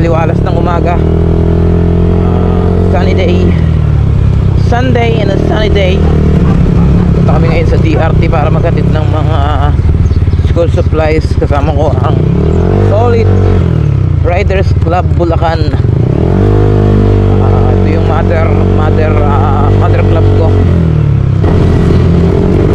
maliwalas ng umaga. Sunny day, Sunday and a sunny day. Punta kami ngayon sa DRT para maghatid ng mga school supplies. Kasama ko ang Solid Riders Club Bulacan. Ito yung mother club ko.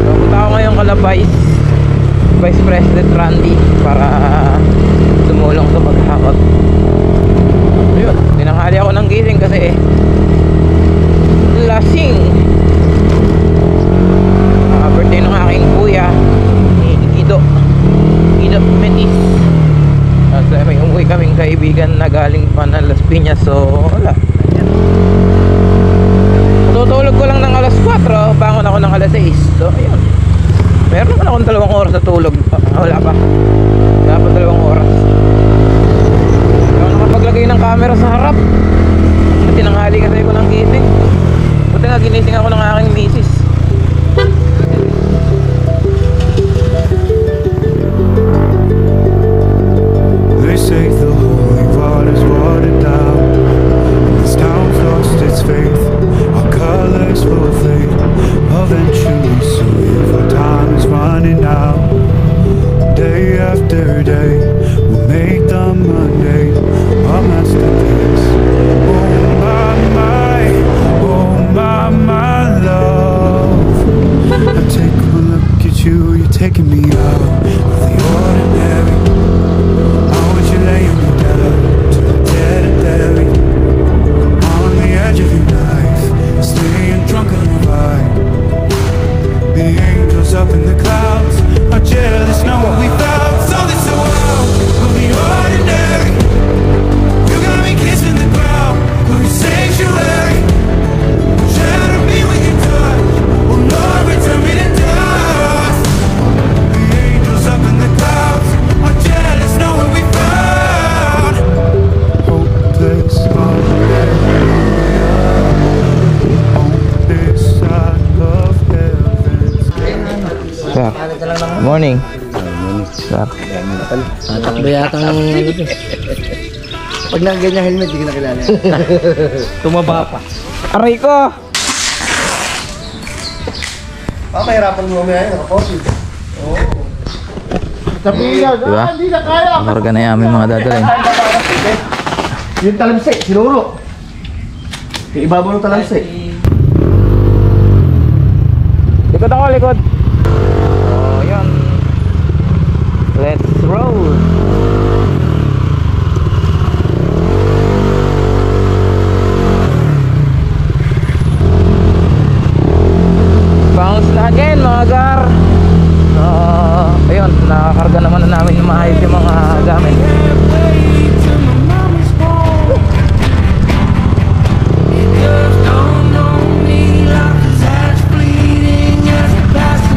So, punta ako ngayon kala Vice President Randy para tumulong sa paghakot. Ayun, tinanghali ako ng gising kasi lasing. Birthday ng aking kuya, Guido Metis. Kasi may umuwi kaming kaibigan na galing pa ng Las Piñas. So wala, tutulog ko lang ng alas 4, bangon ako ng alas 6. So ayun, meron naman akong 2 oras na tulog. Wala pa, dapat 2 oras. Ako nakapaglagay ng camera sa harap at tinanghali kasi ko ng gising. Buti nga ginising ako ng aking misis. They say the holy water's watered down, this town's lost its faith, our colors will fade eventually. So if our time is running out, day after day we'll make the Monday a masterpiece. Oh my love, I take a look at you, you're taking me out of the ordinary. I want you laying me down to the dead and buried, on the edge of your knife, staying drunk on your vibe. The angels up in the clouds are jealous, know what we found. So this world will be ordinary. You got me kissing the ground, we're a sanctuary. Shadow me with your touch, oh Lord, return me to dust. The angels up in the clouds are jealous, know what we found. Hopeless hallelujah, on this side of heaven. Sir, morning. Sir, Takbo yata ng ano to. Pag nakaganyan helmet, di ka nakilala. tumaba pa. Aray ko! Mahirapan mo mamaya yun, nakaposil. Oo. Sabi niya, Diba? hindi na kaya. Ang karga na yung mga dadalhin. Yung talamsi, sinuro. Yung ibabaw ng talamsi. Likod ako, likod. Oh, yun. Let's roll. Bounce na again mga gar. So ayun, nakakarga naman na namin yung maayos yung mga gamit. Don't know me like the touch bleeding as it passes.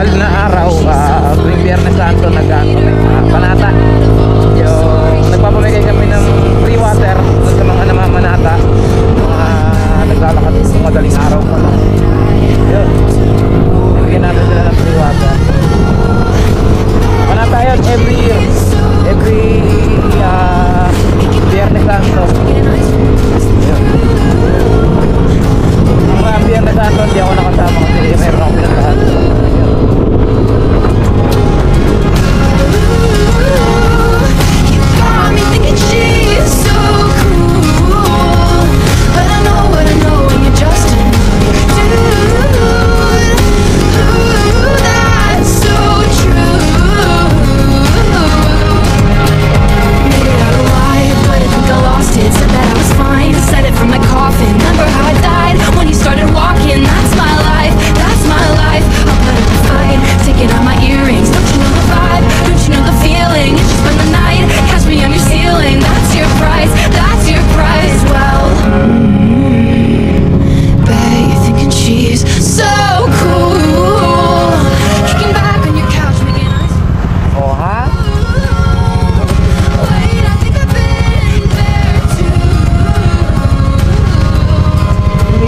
mahal na araw, tuwing Biyernes Santo nag-ano kami, panata. Yung nagpapamigay kami ng free water dun sa mga namamanata, mga naglalakad ng madaling araw pa lang. Yun, nabigyan natin sila ng free water. Panata yun every year, every Biyernes Santo. Ang Biyernes Santo hindi ako nakasama kasi meron akong pinuntahan.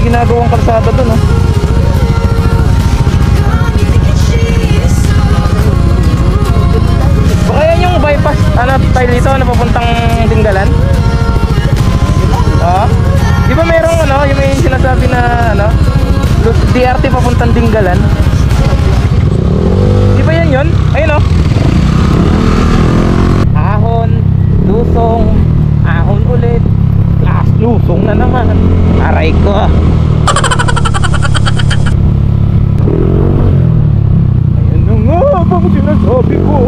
Ginagawang kalsada doon, oh. Baka yan yung bypass, ano tayo dito, ano papuntang Dinggalan? Oo. Di ba merong ano, yung may sinasabi na ano, DRT papuntang Dinggalan? Di ba yan yun? Ayun, oh. Ahon, lusong, ahon ulit, last lusong na naman. Aray ko. Bang sinasabi ko.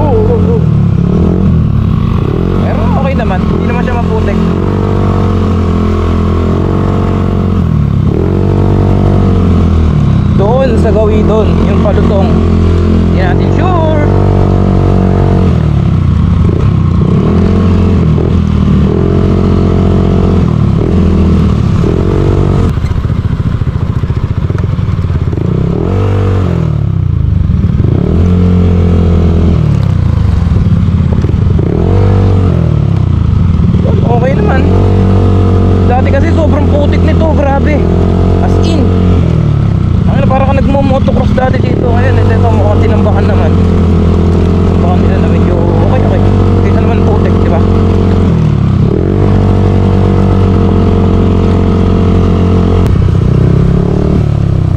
Pero okay naman, hindi naman siya maputik. Doon sa gawi doon, yung palutong, hindi natin sure. Kasi sobrang putik nito, grabe. As in, ang parang ka nagmo-motocross dati dito. Ayan, ito mukhang tinambakan naman. Tinambakan nila na medyo okay. Kaysa naman putik, di ba?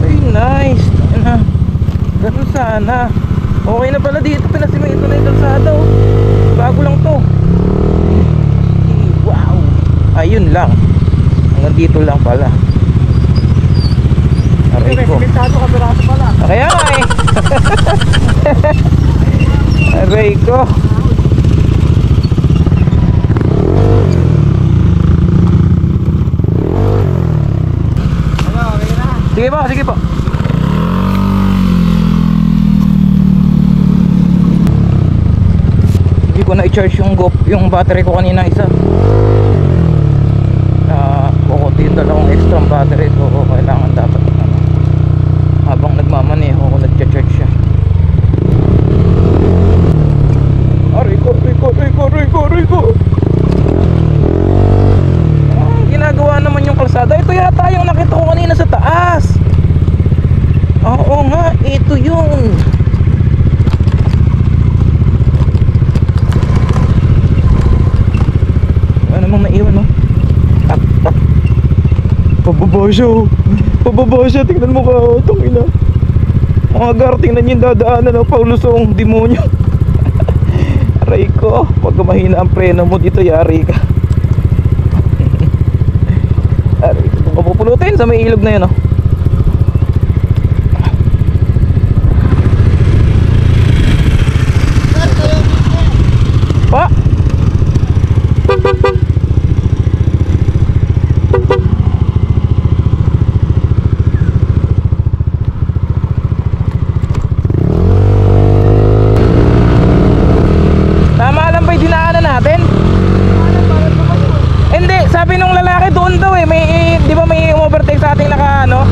Ay, nice. Ayan na. Ganun sana. Okay na pala dito, pinasimento na yung kalsada, oh. Bago lang to. Wow. Ayun lang. Hanggang dito lang pala. Aray ko. Kaya nga eh. Aray ko. Sige po, sige po. Hindi ko na i-charge yung battery ko kanina isa. Kukunti yung dalawang extra battery ko, kailangan dapat habang nagmamaneho ako nagcha-charge siya. Rico. Ginagawa naman yung kalsada. Ito yata yung nakita ko kanina sa taas. Oo nga, ito yun. Ano namang naiwan, no? Pababa siya, tingnan mo ka, itong ina. Mga gar, tingnan yung dadaanan ng paulusong demonyo. Aray ko, pag mahina ang preno mo dito, yari ka. Aray ko, kung kapupulutin sa may ilog na yun, oh. Pa! Sabi nung lalaki doon daw eh, may, di ba may overtake sa ating naka ano?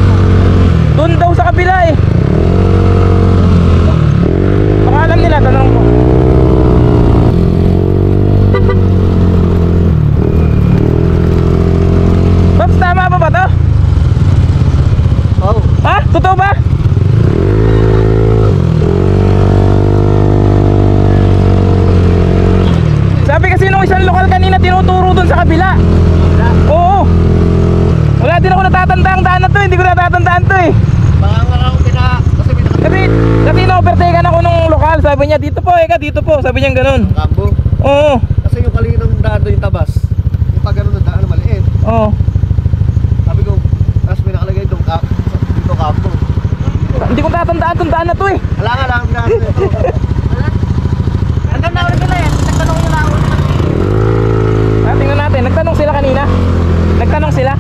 Totoo ba? Sabi kasi nung isang lokal kanina tinuturo dun sa kabila. Oo. Wala din ako natatanda ang daan na to. Hindi ko natatandaan to eh. Baka nga ako Kasi na-overtaken ako nung lokal. Sabi niya dito po, eka dito po. Sabi niya ganun. Kambo. Oo. Kasi yung kalinang daan doon yung tabas. Yung pag gano'n na daan na maliit. Oo. Sabi ko, tapos may nakalagay doon dito kambo. Hindi ko tatandaan tong daan na to eh. Wala nga lang daan na ito. Hanggang na ulit na yan. Nagtanong nyo na ako. Tingnan natin. Nagtanong sila kanina. Nagtanong sila.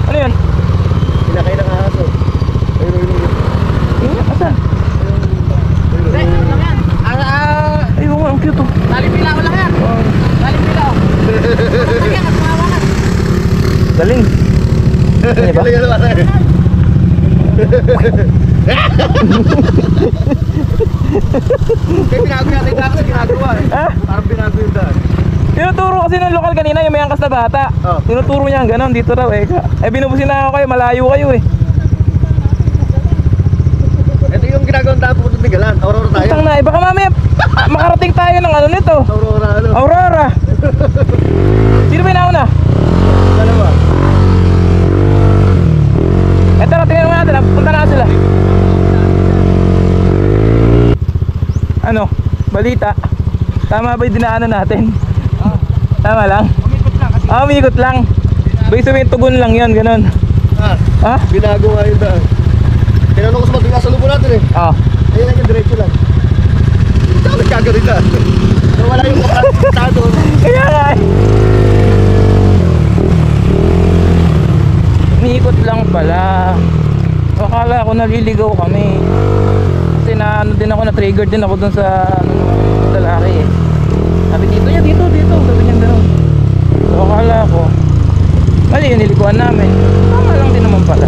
Ano yun? Pinakay ng aso. Ayun. Asan? Hindi, ano lang yan. Ay, oo, ang cute oh. Talipila ko lang yan. Talipila ko. Sige, nagmawakan. Galing. Ano ba? Galing naman tayo. Kaya binago natin kasi ginagawa eh. Ha? Parang binago yung daan. Tinuturo kasi ng lokal kanina yung may angkas na bata. Oh. Tinuturo niya ganon dito raw eh. Eh binubusin na ako kayo, malayo kayo eh. Ito yung ginagawang daan pupunta ng Galan. Aurora tayo. Utang na eh, baka mamaya makarating tayo ng ano nito. Aurora ano? Aurora. Sino ba yung nauna? Dalawa. Eh tara, tingnan mo natin, punta na sila. Ano? Balita. Tama ba yung dinaanan natin? Tama lang? Umikot lang. Ibig sabihin tugon lang yun, ganun. Ha? Binago nga yung daan. Tinanong ko sa matigas sa lupo natin eh. Ayun lang yung diretso lang. Saan nagkagalit na? So wala yung kapatid doon. Kaya nga eh. Umikot lang pala. Akala ko naliligaw kami. Kasi na ano din ako, na-trigger din ako dun sa ano ng lalaki eh. Sabi dito niya, dito. Sabi niya gano'n. So akala ko mali yung nilikuan namin. Tama lang din naman pala.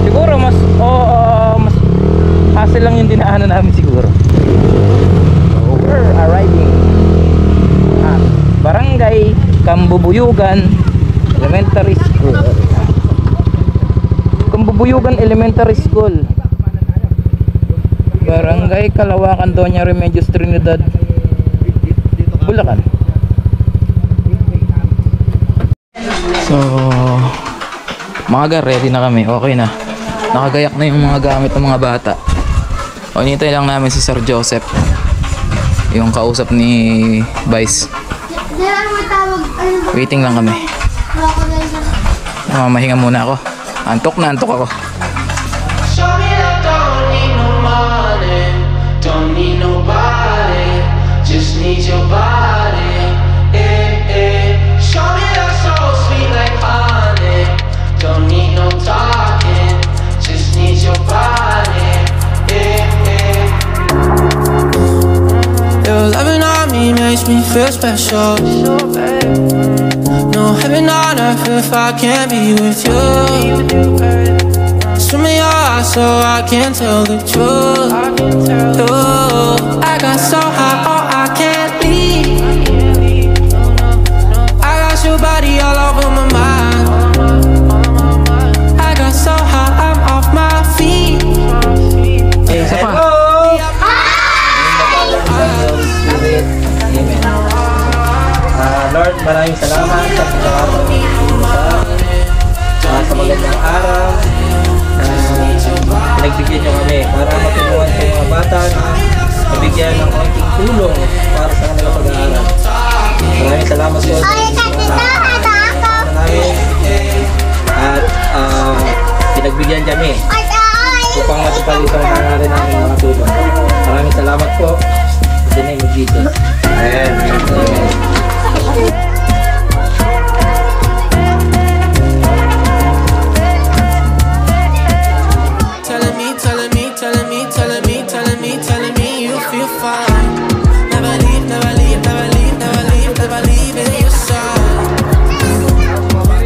Siguro mas mas hassle lang yung dinaanan namin siguro. So we're arriving at Barangay Kambubuyugan Elementary School. Kambubuyugan Elementary School, Barangay Kalawakan, Doña Remedios Trinidad, Bulacan. So mga ga, ready na kami. Okay na. Nakagayak na yung mga gamit ng mga bata. O hinintay lang namin si Sir Joseph, yung kausap ni Vice. Waiting lang kami. Mamahinga muna ako. Antok ako. Show me that don't need no money, don't need nobody, just need your body. Show me that so sweet like honey, don't need no talking, just need your body. Your loving on me makes me feel special. No heaven on earth if I can't be with you. Swim in your eyes so I can tell the truth. I got so high, oh I can't leave. I got your body all over my mind. I got so high, I'm off my feet. Isa pa. Lord, maraming salamat sa pagkakataon sa magandang araw na pinagbigyan nyo kami para matulungan sa mga bata na mabigyan ng konting tulong para sa kanilang pag-aaral. Maraming salamat po sa namin at pinagbigyan kami upang matupali sa mga narin namin mga tulong. Maraming salamat po. In the name of Jesus. Amen. Telling me you feel fine. Never leave in your side.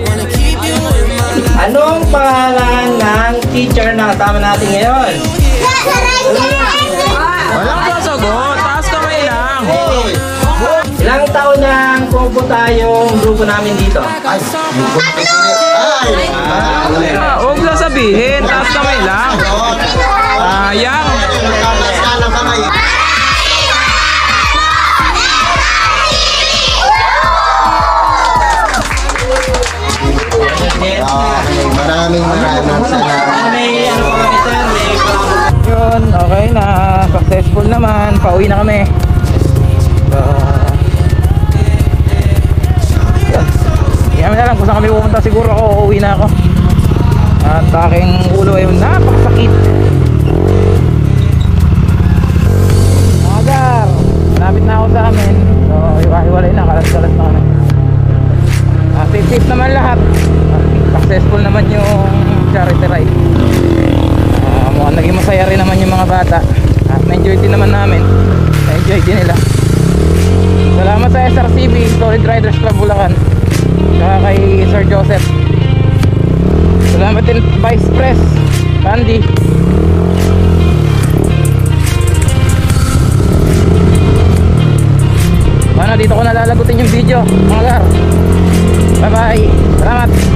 Wanna keep you in my life. Anong pangalan ng teacher na kasama natin ngayon? Walang sasagot. Taas kamay lang. Ilang taon nang pumupunta yung grupo namin dito? Huwag lang sabihin, taas kamay lang. Sayang. Maraming salamat. May ano pa kami sir, may Yun, okay na. Successful naman. Pauwi na kami. So, yun. Hindi namin alam kung saan kami pupunta. Siguro ako, uuwi na ako. At aking ulo ay napakasakit. Mga gar, lapit na ako sa amin. So, hiwa-hiwalay na. Kalas-kalas na kami. Safe naman lahat. Successful naman yung charity ride. Mukhang naging masaya rin naman yung mga bata. At na-enjoy din naman namin. Na-enjoy din nila. Salamat sa SRCB, Solid Riders Club Bulacan. Saka kay Sir Joseph. Salamat din Vice Pres Candy. Dito ko nalalagutin yung video mga gar. Bye bye. Salamat.